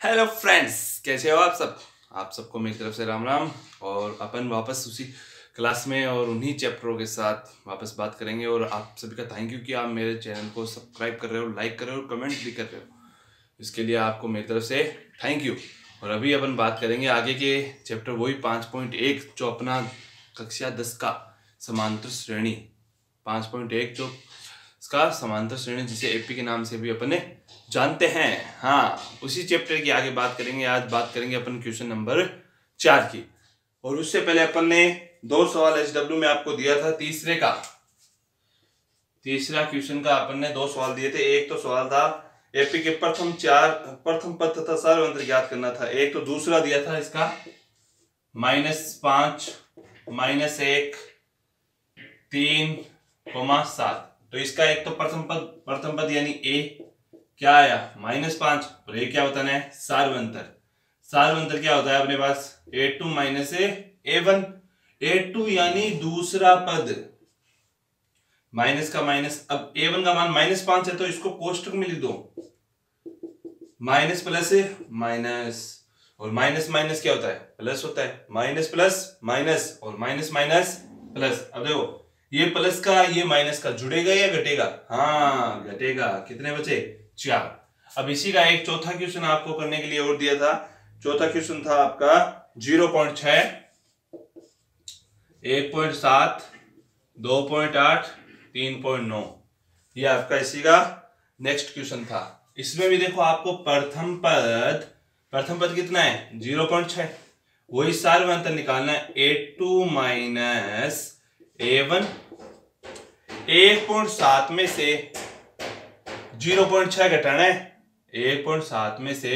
Hello friends, कैसे हो आप सब। आप सबको मेरी तरफ से राम राम। और अपन वापस उसी क्लास में और उन्हीं चैप्टरों के साथ वापस बात करेंगे। और आप सभी का थैंक यू कि आप मेरे चैनल को सब्सक्राइब कर रहे हो, लाइक कर रहे हो और कमेंट भी कर रहे हो। इसके लिए आपको मेरी तरफ से थैंक यू। और अभी अपन बात करेंगे आगे के चैप्टर, वही 5.1 जो अपना कक्षा 10 का समांतर श्रेणी 5.1 जो इसका समांतर श्रेणी जिसे एपी के नाम से भी अपने जानते हैं। हाँ, उसी चैप्टर की आगे बात करेंगे। आज बात करेंगे अपन क्वेश्चन नंबर 4 की। और उससे पहले अपन ने 2 सवाल एचडब्ल्यू में आपको दिया था। तीसरा क्वेश्चन का अपन ने 2 सवाल दिए थे। एक तो सवाल था एपी के प्रथम पद तथा सार्वंतर ज्ञात करना था। एक तो दूसरा दिया था इसका -5 -1 3,7। तो इसका एक तो प्रथम पद यानी ए क्या आया -5 और ए क्या होता है सार्वंतर क्या होता है अपने पास a2 -a1। a2 यानी दूसरा पद माइनस का माइनस। अब a1 का मान -5 है तो इसको कोष्टक में लिख दो। माइनस प्लस माइनस और माइनस माइनस क्या होता है प्लस होता है। माइनस प्लस माइनस और माइनस माइनस प्लस। अब देखो ये प्लस का ये माइनस का जुड़ेगा या घटेगा? हाँ घटेगा। कितने बचे? 4। अब इसी का एक चौथा क्वेश्चन आपको करने के लिए और दिया था। चौथा क्वेश्चन था आपका 0.6 1.7 2.8 3.9। ये आपका इसी का नेक्स्ट क्वेश्चन था। इसमें भी देखो आपको प्रथम पद कितना है 0.6। वही सार्वंतर निकालना है a2 -a1। 1.7 में से 0.6 घटाना है। 1.7 में से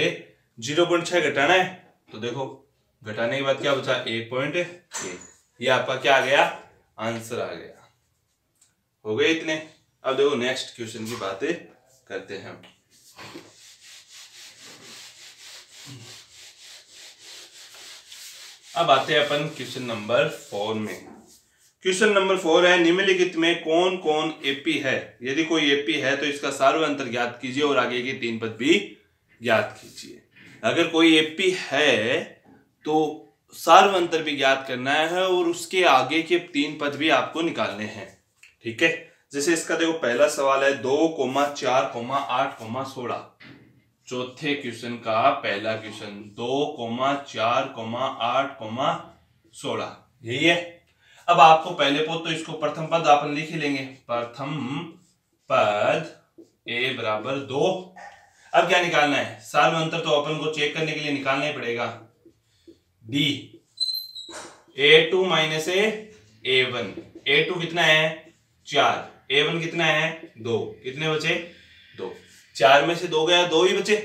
0.6 घटाना है तो देखो घटाने के बाद क्या बचा 1.1। ये आपका क्या आ गया? आंसर आ गया। हो गए इतने। अब देखो नेक्स्ट क्वेश्चन की बातें करते हैं। अब आते हैं अपन क्वेश्चन नंबर 4 में। क्वेश्चन नंबर 4 है निम्नलिखित में कौन कौन एपी है। यदि कोई एपी है तो इसका सार्वंतर ज्ञात कीजिए और आगे के 3 पद भी ज्ञात कीजिए। अगर कोई एपी है तो सार्वंतर भी ज्ञात करना है और उसके आगे के 3 पद भी आपको निकालने हैं। ठीक है, जैसे इसका देखो पहला सवाल है 2, 4, 8, 16। चौथे क्वेश्चन का पहला क्वेश्चन 2, 4, 8, 16 यही है। अब आपको पहले पद तो इसको प्रथम पद अपन लिख ही लेंगे। प्रथम पद a बराबर 2। अब क्या निकालना है? सार्वंतर तो अपन को चेक करने के लिए निकालना ही पड़ेगा। d a2 -a1। a2 कितना है 4, a1 कितना है 2। कितने बचे 2। 4 में से 2 गया 2 ही बचे।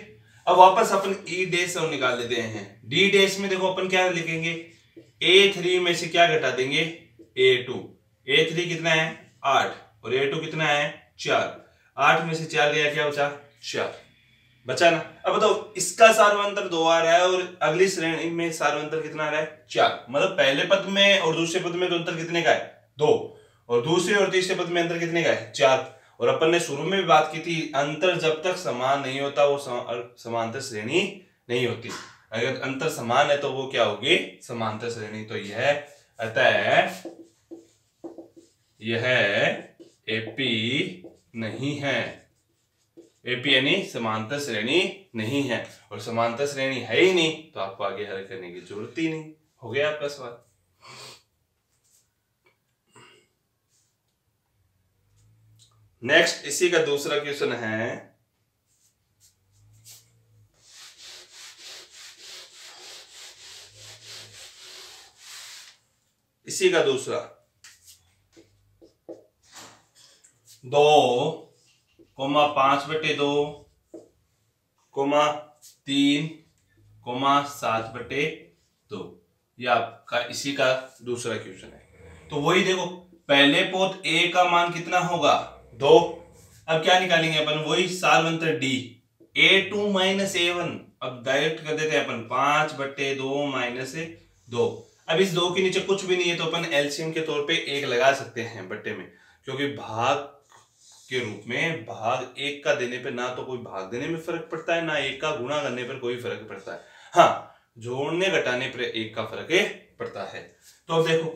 अब वापस अपन e डैश और निकाल लेते हैं। d डैश में देखो अपन क्या लिखेंगे a3 में से क्या घटा देंगे a2। a3 कितना है 8 और a2 कितना है 4। 8 में से 4 गया क्या बचा 4 बचा ना। अब बताओ इसका सार्वंतर 2 आ रहा है और अगली श्रेणी में सार्वंतर कितना आ रहा है 4। मतलब पहले पद में और दूसरे पद में तो अंतर कितने का है 2 और दूसरे और तीसरे पद में अंतर कितने का है 4। और अपन ने शुरू में भी बात की थी अंतर जब तक समान नहीं होता वो समांतर श्रेणी नहीं होती। अगर अंतर समान है तो वो क्या होगी समांतर श्रेणी। तो अतः यह एपी नहीं है। एपी यानी समांतर श्रेणी नहीं है और समांतर श्रेणी है ही नहीं तो आपको आगे हल करने की जरूरत ही नहीं। हो गया आपका सवाल। नेक्स्ट इसी का दूसरा क्वेश्चन है इसी का दूसरा 2, 5/2, 3, 7/2। ये आपका इसी का दूसरा क्वेश्चन है। तो वही देखो पहले पद a का मान कितना होगा 2। अब क्या निकालेंगे अपन वही सार्वंतर d a2 -a1। अब डायरेक्ट कर देते हैं अपन 5/2 -2। अब इस 2 के नीचे कुछ भी नहीं है तो अपन एलसीएम के तौर पे 1 लगा सकते हैं बट्टे में, क्योंकि भाग के रूप में भाग एक का देने पे ना तो कोई भाग देने में फर्क पड़ता है, ना एक का गुणा करने पर कोई फर्क पड़ता है। हाँ, जोड़ने घटाने पर एक का फर्क पड़ता है। तो अब देखो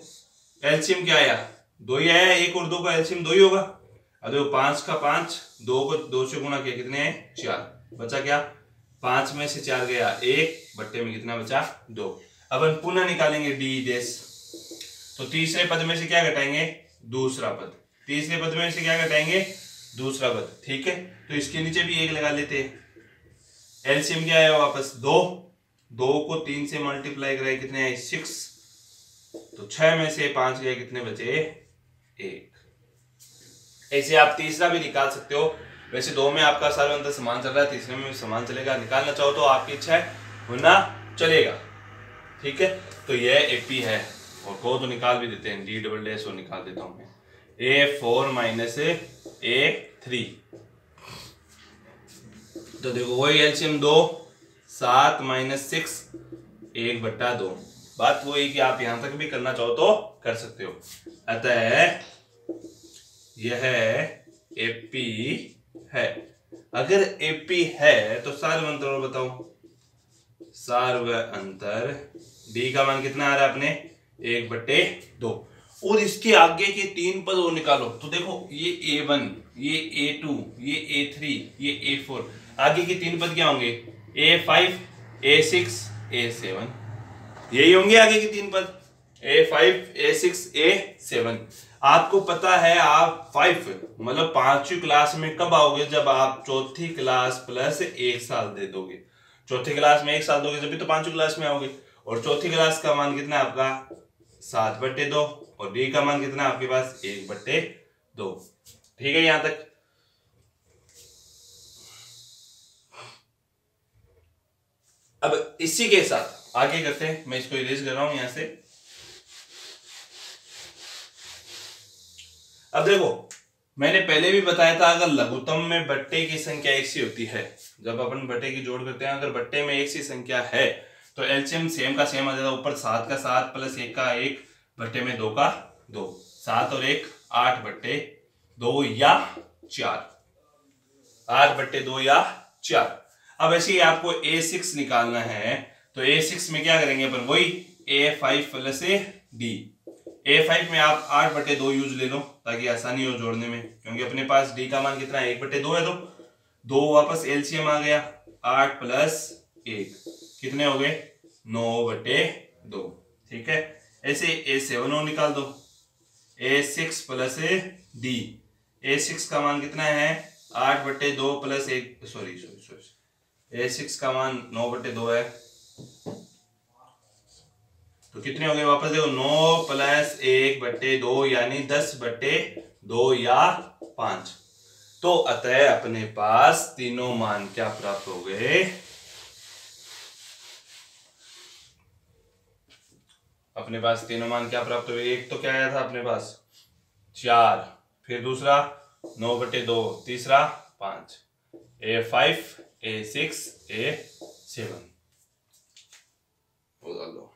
एलसीएम क्या आया, 2 ही आया, 1 और 2 का एलसीएम 2 ही होगा। अब देखो 5 का 5, 2 को 2 से गुणा किया कितने हैं 4, बचा क्या 5 में से 4 गया 1, बट्टे में कितना बचा 2। अब हम पुनः निकालेंगे डी डैश, तो तीसरे पद में से क्या घटाएंगे दूसरा पद, तीसरे पद में से क्या घटाएंगे दूसरा पद, ठीक है। तो इसके नीचे भी 1 लगा लेते हैं। एलसीएम क्या आया वापस 2, 2 को 3 से मल्टीप्लाई कराए कितने आए 6, तो 6 में से 5 गए कितने बचे 1। ऐसे आप तीसरा भी निकाल सकते हो। वैसे 2 में आपका सारा अंतर समान चल रहा है, तीसरे में भी समान चलेगा, निकालना चाहो तो आपकी इच्छा है, वरना चलेगा, ठीक है। तो यह एपी है, और को तो निकाल भी देते हैं, डी डबल डैश और निकाल देता हूं मैं, A4 माइनस A3। तो देखो वही एलसीएम 2, 7 माइनस 6, 1/2। बात वो है कि आप यहां तक भी करना चाहो तो कर सकते हो। अतः यह एपी है। अगर एपी है तो सार्व अंतर और बताओ, सार्व अंतर डी का मान कितना आ रहा है अपने 1/2, और इसके आगे के 3 पद और निकालो। तो देखो ये A1, ये A2, ये A3, ये A4, आगे के 3 पद क्या होंगे A5, A6, A7, यही होंगे आगे के 3 पद A5, A6, A7। आपको पता है आप 5 मतलब 5वीं क्लास में कब आओगे, जब आप 4थी क्लास प्लस 1 साल दे दोगे। 4थी क्लास में 1 साल दोगे जब भी तो 5वीं क्लास में आओगे। और 4थी क्लास का मान कितना है आपका 7/2, और डी का मान कितना है आपके पास 1/2, ठीक है यहां तक। अब इसी के साथ आगे करते हैं, मैं इसको इरेज कर रहा हूं यहां से। अब देखो मैंने पहले भी बताया था, अगर लघुत्तम में बट्टे की संख्या एक सी होती है, जब अपन बट्टे की जोड़ करते हैं, अगर बट्टे में एक सी संख्या है तो एलसीएम सेम का सेम आ जाता है। ऊपर 7 का 7 प्लस 1 का 1, बट्टे में 2 का 2, 7 और 1 8/2 या 4, 8/2 या 4। अब ऐसे ही आपको A6 निकालना है, तो A6 में क्या करेंगे अपन, वही A5 प्लस D। A5 में आप 8/2 यूज ले लो ताकि आसानी हो जोड़ने में, क्योंकि अपने पास D का मान कितना है 1/2 है, तो 2 वापस एलसीएम आ गया, 8 प्लस 1 कितने हो गए 9/2, ठीक है। ऐसे A7 और निकाल दो, A6 प्लस D, A6 का मान कितना है 8/2 प्लस 1, सॉरी A6 का मान 9/2 है, तो कितने हो गए वापस देखो 9 प्लस 1/2 यानी 10/2 या 5। तो अतः अपने पास तीनों मान क्या प्राप्त हो गए, अपने पास तीनों मान क्या प्राप्त हुए। एक तो क्या आया था अपने पास 4, फिर दूसरा 9/2, तीसरा 5, A5, A6, A7 डाल दो।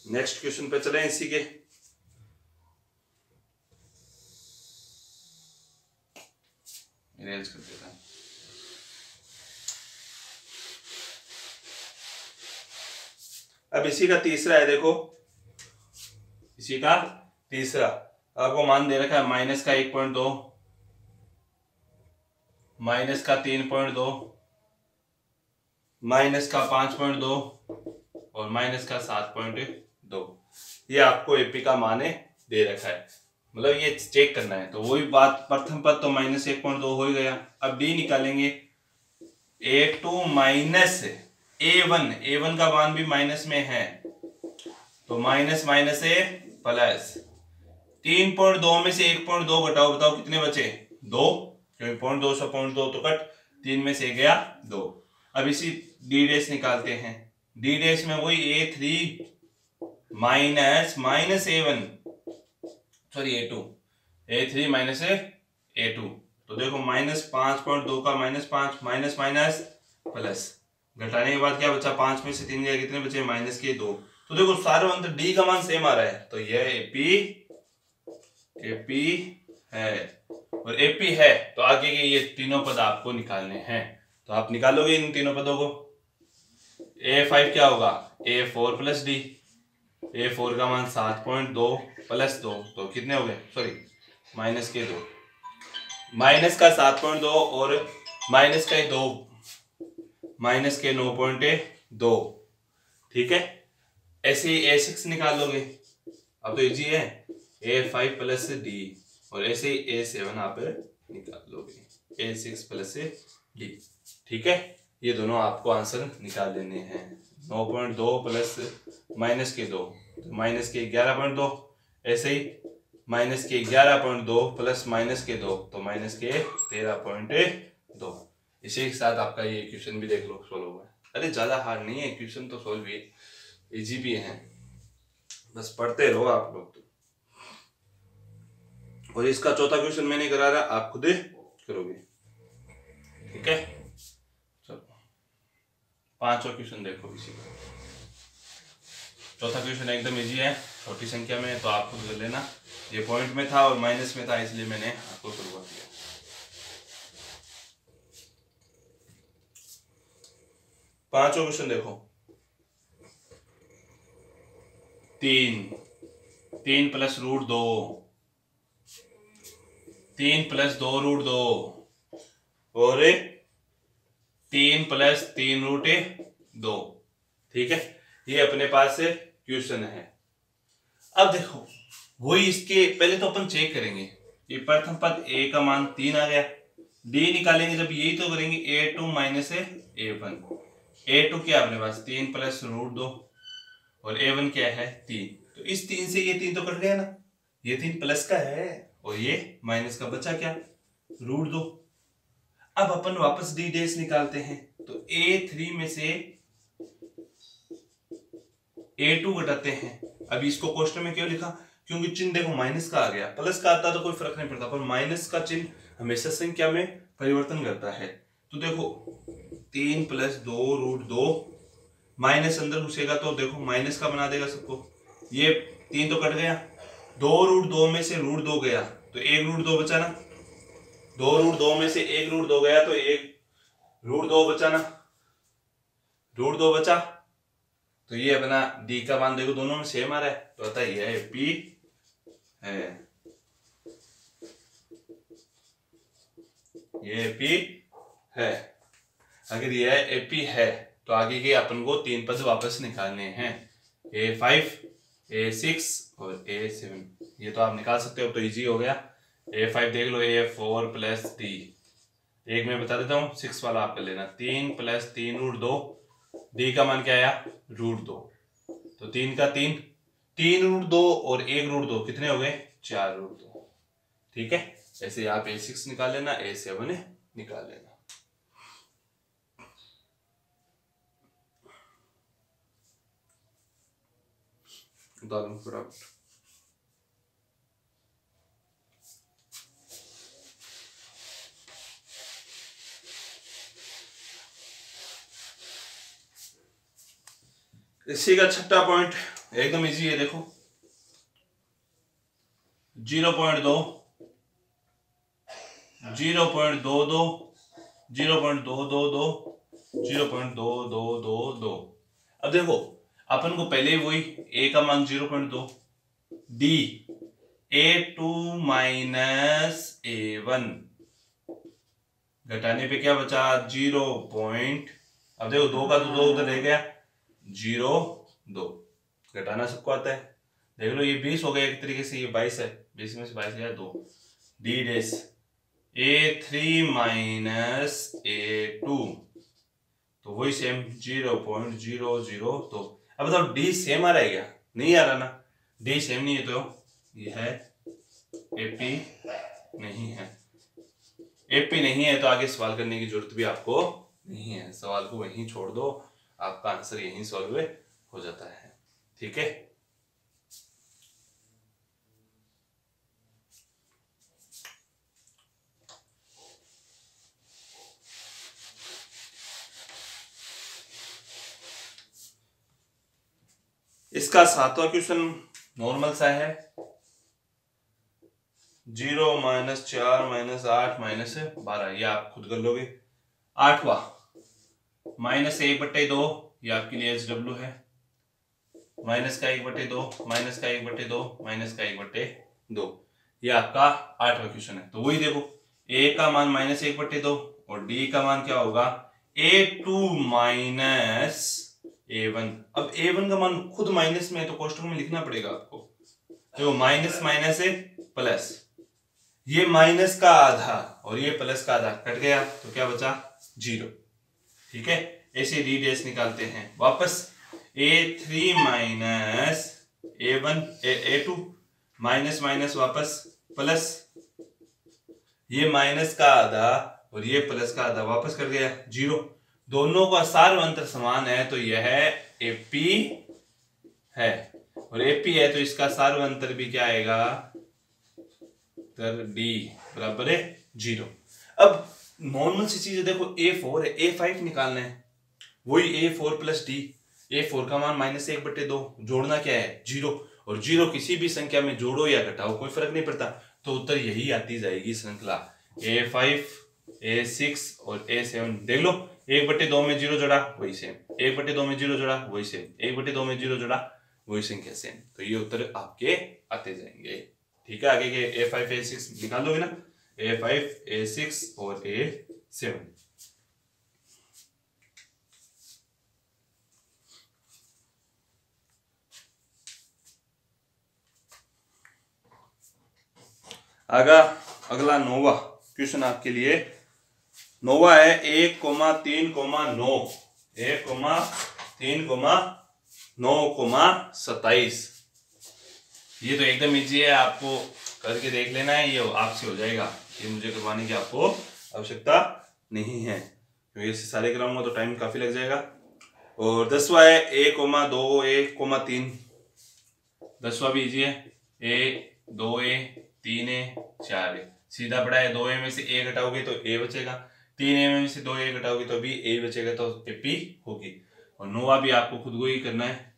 नेक्स्ट क्वेश्चन पे चलें इसी के। इरेज कर देता हूं। अब इसी का तीसरा है, देखो इसी का तीसरा आपको मान दे रखा है माइनस का 1.2, माइनस का 3.2, माइनस का 5.2 और माइनस का 7.2। ये आपको एपी का मान दे रखा है, मतलब ये चेक करना है। तो वही बात, प्रथम पद तो माइनस 1.2 हो ही गया। अब डी निकालेंगे, A2 माइनस A1 का मान भी माइनस में है, तो माइनस माइनस ए प्लस 3.2 में से 1.2 घटाओ, बताओ कितने बचे 2, क्योंकि 0.2 से 0.2 तो कट, 3 में से गया 2। अब इसी डी डैश निकालते हैं, डी डैश में वही A3 minus A1, sorry A3 minus A2। तो देखो माइनस 5.2 का माइनस 5, माइनस माइनस प्लस घटाने के बाद क्या बचा, 5 में से 3 गया, कितने बचे, माइनस के 2। तो देखो सारे अंतर डी का मान सेम आ रहा है, तो यह एपी है, और एपी है तो आगे के ये तीनों पद आपको निकालने हैं। तो आप निकालोगे इन तीनों पदों को। A5 क्या होगा, A4 प्लस डी। A4 का मान 7.2 प्लस 2, तो कितने हो गए, सॉरी माइनस के 2, माइनस का 7.2 और माइनस का 2, माइनस के 9.2। ठीक है, ऐसे ही A6 निकाल लोगे, अब तो इजी है, A5 प्लस डी, और ऐसे ही A7 आप निकाल लोगे, A6 प्लस डी। ठीक है, ये दोनों आपको आंसर निकाल लेने हैं। 9.2 प्लस माइनस के 2, तो माइनस के 11.2, ऐसे ही माइनस के 11.2 प्लस माइनस के 2, तो माइनस के 13.2। इसी के साथ आपका ये क्वेश्चन भी देख लो सोल्व हुआ है। अरे ज्यादा हार्ड नहीं है क्वेश्चन, तो सोल्व भी इजी भी है, बस पढ़ते रहो आप लोग तो। और इसका चौथा क्वेश्चन मैं नहीं करा रहा, आप खुद करोगे। ठीक है, चलो पांचवा क्वेश्चन देखो इसी का। चौथा क्वेश्चन एकदम इजी है, छोटी संख्या में, तो आप खुद कर लेना। ये पॉइंट में था और माइनस में था, इसलिए मैंने आपको शुरुआत किया। पांचवा क्वेश्चन देखो, 3 प्लस रूट 2, 3 प्लस 2 रूट 2, और 3 प्लस 3 रूट 2। ठीक है, ये अपने पास क्वेश्चन है। अब देखो वही इसके पहले तो अपन चेक करेंगे, ये प्रथम पद a का मान 3 आ गया, d निकालेंगे जब, यही तो करेंगे, a2 माइनस a1। a2 क्या अपने पास 3 प्लस रूट 2, और a1 क्या है 3, तो इस 3 से ये 3 तो कट गया ना, ये 3 प्लस का है और ये माइनस का, बचा क्या रूट 2। अब अपन वापस d डैश निकालते हैं, तो a3 में से a2 घटाते हैं। अब इसको क्वेश्चन में क्यों लिखा, क्योंकि चिन्ह देखो माइनस का आ गया, प्लस का आता तो कोई फर्क नहीं पड़ता, पर माइनस का चिन्ह हमेशा संख्या में परिवर्तन करता है। तो देखो 3 प्लस 2 रूट 2, माइनस अंदर घुसेगा तो देखो माइनस का बना देगा सबको, ये 3 तो कट गया, 2 रूट 2 में से रूट 2 गया, तो 1 रूट 2 बचा ना, 2 रूट 2 में से 1 रूट 2 गया, तो 1 रूट 2 बचा ना, रूट 2 बचा, तो ये अपना डी का मान देखो दोनों में सेम आ रहा है, तो अतः ये एपी है, ये एपी है। अगर ये एपी है तो आगे के अपन को 3 पद वापस निकालने हैं, A5, A6 और A7। ये तो आप निकाल सकते हो, तो इजी हो गया। A5 देख लो, A4 प्लस डी, एक मैं बता देता हूँ, 6 वाला आप कर लेना, 3 प्लस 3 रूट 2, डी का मान क्या आया रूट 2, तो 3 का 3 रूट 2 और 1 रूट 2 कितने हो गए 4 रूट 2। ठीक है, ऐसे आप A6 निकाल लेना, A7 निकाल लेना। फटाफट इसी का छठा पॉइंट एकदम इजी है, देखो 0.2, 0.22, 0.222, 0.2222। अब देखो अपन को पहले वही a का मान 0.2, d a2 माइनस a1, घटाने पे क्या बचा 0 पॉइंट, अब देखो 2 का तो 2 उधर रह गया, 0.2, घटाना सबको आता है, देख लो ये 20 हो गया एक तरीके से, ये 22 है, 20 में से 22 गया 2, d dash a3 minus a2, तो वही सेम 0.002। अब बताओ d सेम आ रहा है क्या, नहीं आ रहा ना, d सेम नहीं है तो ये है एपी नहीं है, एपी नहीं है तो आगे सवाल करने की जरूरत भी आपको नहीं है, सवाल को वहीं छोड़ दो, आपका आंसर यहीं सॉल्व हो जाता है। ठीक है, इसका सातवां क्वेश्चन नॉर्मल सा है, 0 -4 -8 -12, ये आप खुद कर लोगे। आठवां -1/2, ये आपके लिए SW है, -1/2, -1/2, -1/2, ये आपका आठवां क्वेश्चन है। तो वही देखो, a का मान -1/2 और d का मान क्या होगा A2 - A1। अब A1 का मान खुद माइनस में है तो कोष्टक में लिखना पड़ेगा आपको। देखो माइनस माइनस है प्लस, ये माइनस का आधा और ये प्लस का आधा कट गया तो क्या बचा 0। ठीक है, ऐसे d डैश निकालते हैं वापस। A3 - A1 A2 minus minus वापस प्लस, ये माइनस का आधा और ये प्लस का आधा वापस कर गया 0। दोनों का सार्वंतर समान है तो यह AP है, और AP है तो इसका सार्वंतर भी क्या आएगा, D बराबर है 0। अब नॉर्मल सी चीज है, देखो A4 है, A5 निकालना है, वही A4 + D। A4 का मान -1/2, जोड़ना क्या है 0, और 0 किसी भी संख्या में जोड़ो या घटाओ कोई फर्क नहीं पड़ता, तो उत्तर यही आती जाएगी श्रृंखला A5 A6 और A7। देख लो 1/2 में 0 जोड़ा वही सेम, 1/2 में 0 जोड़ा वही सेम, 1/2 में 0 जोड़ा वही संख्या सेम, तो ये उत्तर आपके आते जाएंगे। ठीक है, आगे के A5 A6 निकाल लोगे ना, A5 A6 और A7। अगला 9वां क्वेश्चन आपके लिए। 9वां है 1,3,9, 1,3,9,27। ये तो एकदम इजी है, आपको करके देख लेना है, ये आपसे हो जाएगा, ये मुझे करवाने की आपको आवश्यकता नहीं है, क्योंकि इससे सारे कराऊंगा तो टाइम काफी लग जाएगा। और 10वां है 1,2, 1,3, 10वां भी इजी है, 1, 2A, 3A, 4A, सीधा पड़ा है। 2A में से A घटाओगे तो A बचेगा, 3A में से 2A घटाओगे तो भी A बचेगा, तो AP होगी। और 9वां भी आपको खुद को ही करना है,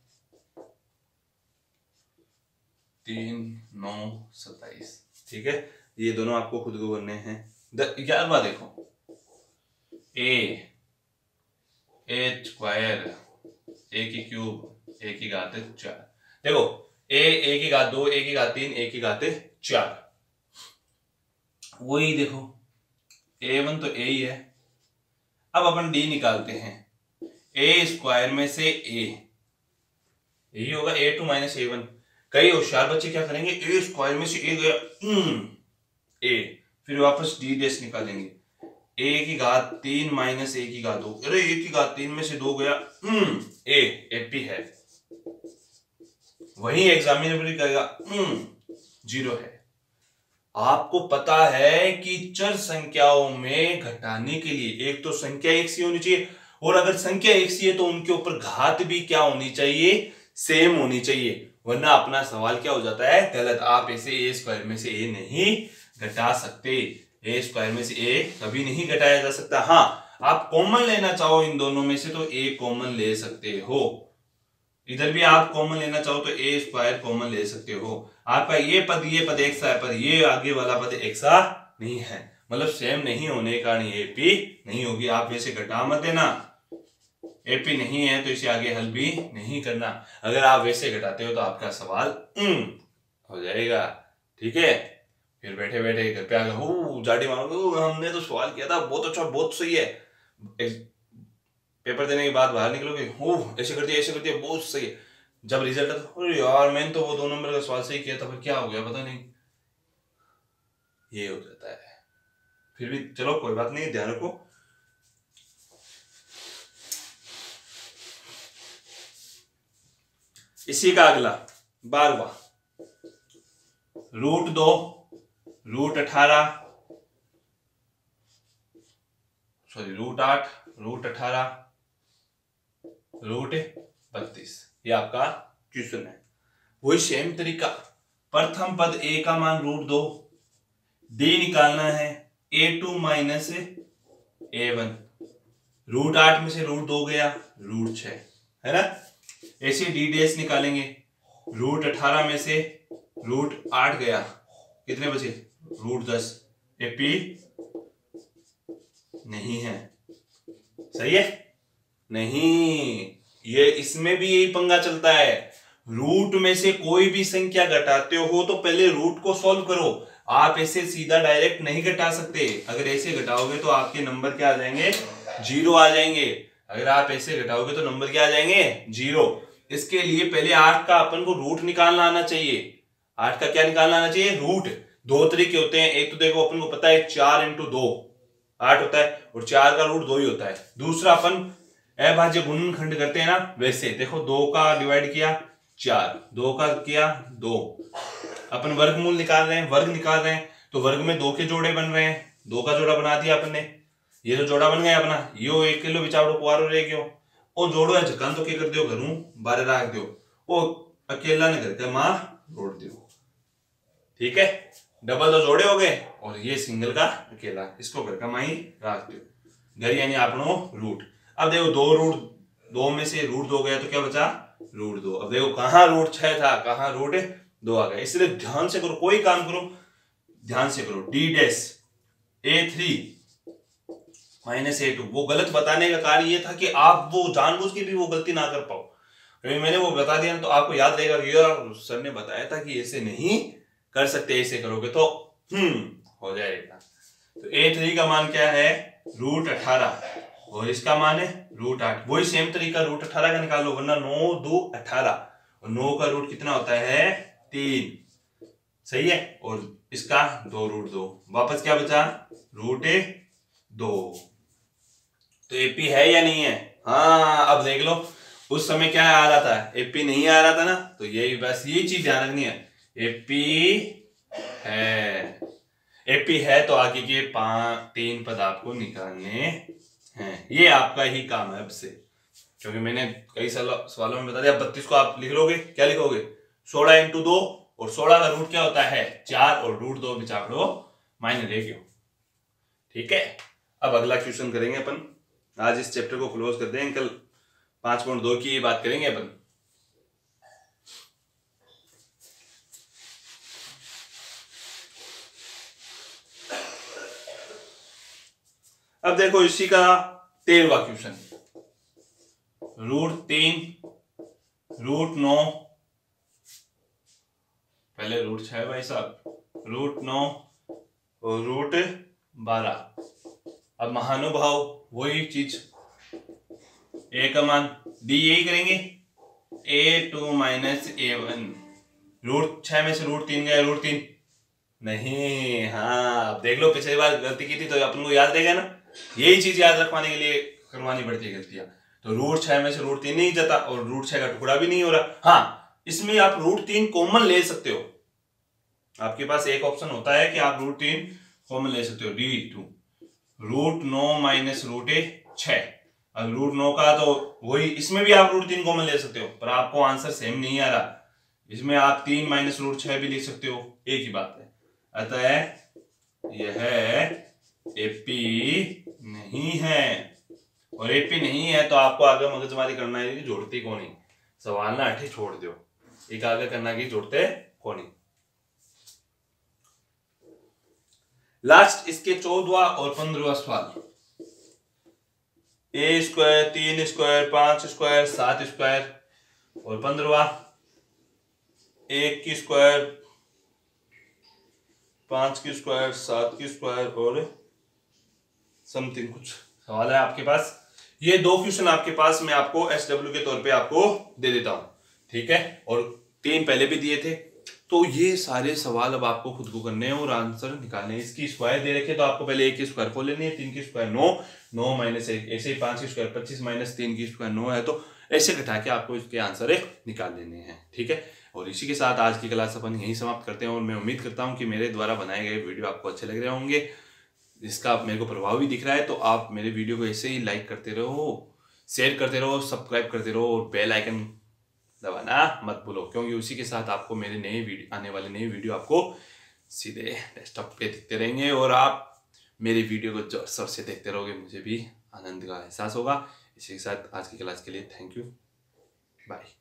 3, 9, 27। ठीक है, ये दोनों आपको खुद को करने हैं। 11वां देखो, A² A³ A⁴ देखो A⁴ 2 A⁴ 3 A⁴ 4, वही देखो A1 तो A ही है। अब अपन D निकालते हैं, A² में से A, यही होगा A2 - A1। कई होशियार बच्चे क्या करेंगे, A² में से A गया A, फिर वापस D डैश निकालेंगे, A⁴ 3 - A⁴ 2, अरे A⁴ 3 में से 2 गया A, AP है। वही एग्जामिनर भी कहेगा 0 है। आपको पता है कि चर संख्याओं में घटाने के लिए एक तो संख्या एक सी होनी चाहिए, और अगर संख्या एक सी है तो उनके ऊपर घात भी क्या होनी चाहिए, सेम होनी चाहिए, वरना अपना सवाल क्या हो जाता है, गलत। आप ऐसे A² में से A नहीं घटा सकते, A² में से A कभी नहीं घटाया जा सकता। हाँ, आप कॉमन लेना चाहो इन दोनों में से तो A कॉमन ले सकते हो, इधर भी आप कॉमन लेना चाहो तो A² कॉमन ले सकते हो। आपका ये पद एक सा है, पर ये आगे वाला पद एक सा नहीं है, मतलब सेम नहीं होने के कारण ये AP नहीं होगी। आप वैसे घटा मत देना, AP नहीं है तो इसे आगे हल भी नहीं करना। अगर आप वैसे घटाते हो तो आपका सवाल हो जाएगा। ठीक है, फिर बैठे बैठे घर पे आगे जाटी मारोगे, हमने तो सवाल किया था बहुत अच्छा बहुत सही है, पेपर देने के बाद बाहर निकलोगे ऐसे कर दिया बहुत सही है, जब रिजल्ट आता अरे यार मैंने तो वो 2 नंबर का सवाल सही किया था, फिर क्या हो गया पता नहीं, ये हो जाता है। फिर भी चलो कोई बात नहीं, ध्यान रखो। इसी का अगला 12वां, √2 √18 √8 √18 √32, ये आपका क्वेश्चन है। वही सेम तरीका, प्रथम पद A का मान √2, D निकालना है A2 - A1, √8 में से √2 गया √6 है ना, ऐसे D डैश निकालेंगे, रूट 18 में से रूट 8 गया, कितने बचे? रूट 10। एपी नहीं है, सही है? नहीं, ये इसमें भी यही पंगा चलता है। रूट में से कोई भी संख्या घटाते हो तो पहले रूट को सॉल्व करो। आप ऐसे सीधा डायरेक्ट नहीं घटा सकते। अगर ऐसे घटाओगे तो आपके नंबर क्या आ जाएंगे? 0 आ जाएंगे। अगर आप ऐसे घटाओगे तो नंबर क्या आ जाएंगे? 0। इसके लिए पहले 8 का अपन को रूट निकालना आना चाहिए। 8 का क्या निकालना आना चाहिए? रूट। दो तरीके होते हैं, एक तो देखो अपन को पता है 4 × 2 8 होता है, और 4 का रूट 2 ही होता है। दूसरा अपन अभाज्य गुणनखंड करते हैं ना, वैसे देखो 2 का डिवाइड किया 4, 2 का किया 2। अपन वर्गमूल निकाल रहे हैं, वर्ग निकाल रहे हैं, तो वर्ग में 2 के जोड़े बन रहे हैं। 2 का जोड़ा बना दिया अपन ने, ये तो जोड़ा बन गया अपना। यो 1 किलो बिचावड़ो कुआरो रह गयो, ओ जोड़ो है झकान तो क्या कर दियो? घरों बारे रख दियो, ओ अकेला ने घर के मां रोड दियो। ठीक है, डबल तो जोड़े हो गए, और ये सिंगल का अकेला, इसको घर का माई रख दियो। घर यानी आपनो रूट। अब देखो 2 रूट 2 में से रूट 2 गया तो क्या बचा? रूट 2। अब देखो कहां रूट 6 था, कहां रूट 2 आ गया। इसलिए ध्यान से करो, कोई काम करो ध्यान से करो। d dash a3 minus a2, वो गलत बताने का कारण ये था कि आप वो जानबूझ के भी वो गलती ना कर पाओ। मैंने वो बता दिया ना तो आपको याद रहेगा कि यार सर ने बताया था कि ऐसे नहीं कर सकते, ऐसे करोगे तो हो जाएगा। तो a3 का मान क्या है? रूट 18, और इसका मान है रूट 8। वही सेम तरीका रूट 18 का निकाल लो, वरना 9 2 18, और 9 का रूट कितना होता है? 3, सही है। और इसका 2 रूट 2, वापस क्या बचा? रूट 2। तो एपी है या नहीं है? हाँ, अब देख लो उस समय क्या आ रहा था? एपी नहीं आ रहा था ना, तो यही बस ये चीज ध्यान रखनी है। एपी है, एपी है तो आगे के 3 पद आपको निकालने हैं। ये आपका ही काम है अब से, क्योंकि मैंने कई सवालों में बता दिया। 32 को आप लिख लोगे, क्या लिखोगे? 16 × 2, और 16 का रूट क्या होता है? 4, और रूट 2 बिचारो माइनस रह गयो। ठीक है, अब अगला क्वेश्चन करेंगे अपन। आज इस चैप्टर को क्लोज करते हैं, कल 5.2 की बात करेंगे अपन। अब देखो इसी का 13वां क्वेश्चन, रूट 3 रूट 9, पहले रूट 6 भाई साहब, रूट 9 और रूट 12। अब महानुभाव वही चीज, ए का मान डी यही करेंगे, a2 माइनस a1। रूट 6 में से रूट 3 गया, रूट 3 नहीं। हाँ देख लो, पिछली बार गलती की थी तो अपन को याद रहेगा ना, यही चीज याद रखवाने के लिए करवानी पड़ती है गलतियां। तो रूट 6 में से रूट 3 नहीं जाता, और रूट 6 का टुकड़ा भी नहीं हो रहा। हाँ, इसमें आप रूट 3 कॉमन ले सकते हो। आपके पास एक ऑप्शन होता है कि आप रूट 3 कॉमन ले सकते हो, d2। Root 9 minus root 6। अब रूट 9 का तो वही, इसमें भी आप रूट 3 कॉमन ले सकते हो, पर आपको आंसर सेम नहीं आ रहा। इसमें आप 3 माइनस रूट 6 भी लिख सकते हो, एक ही बात है। अतः यह एपी नहीं है, और एपी नहीं है तो आपको आगे मगजमारी करना है, जोड़ती कौन नहीं, सवाल ना अठे छोड़ दो, एक आगे करना की जोड़ते कौन नहीं। लास्ट इसके 14वां और 15वां सवाल, a square 3 square 5 square 7 square, और 15वां 1 की स्क्वायर 5 की स्क्वायर 7 की स्क्वायर और समथिंग कुछ सवाल है आपके पास। ये 2 क्वेश्चन आपके पास, मैं आपको SW के तौर पे आपको दे देता हूं, ठीक है। और 3 पहले भी दिए थे, तो ये सारे सवाल अब आपको खुद को करने हैं और आंसर निकालने हैं। इसकी स्क्वायर दे रखे तो आपको पहले 1 की स्क्वायर खोल लेनी है, 3 की स्क्वायर 9, 9 माइनस 1, ऐसे ही 5 की स्क्वायर 25 माइनस 3 की स्क्वायर 9 है, तो ऐसे घटा के आपको इसके आंसर निकाल लेने हैं, ठीक है। और इसी के साथ आज की क्लास अपन यहीं समाप्त करते हैं, और मैं उम्मीद करता हूं कि मेरे द्वारा बनाए गए वीडियो आपको अच्छे लग रहे होंगे, इसका मेरे को प्रभाव भी दिख रहा है। तो आप मेरे वीडियो को ऐसे ही लाइक करते रहो, शेयर करते रहो, सब्सक्राइब करते रहो, और बेल आइकन दबाना मत भूलो, क्योंकि उसी के साथ आपको मेरे नए वीडियो, आने वाले नए वीडियो आपको सीधे डेस्कटॉप पे दिखते रहेंगे, और आप मेरे वीडियो को जोर शोर से देखते रहोगे, मुझे भी आनंद का एहसास होगा। इसी के साथ आज की क्लास के लिए थैंक यू, बाय।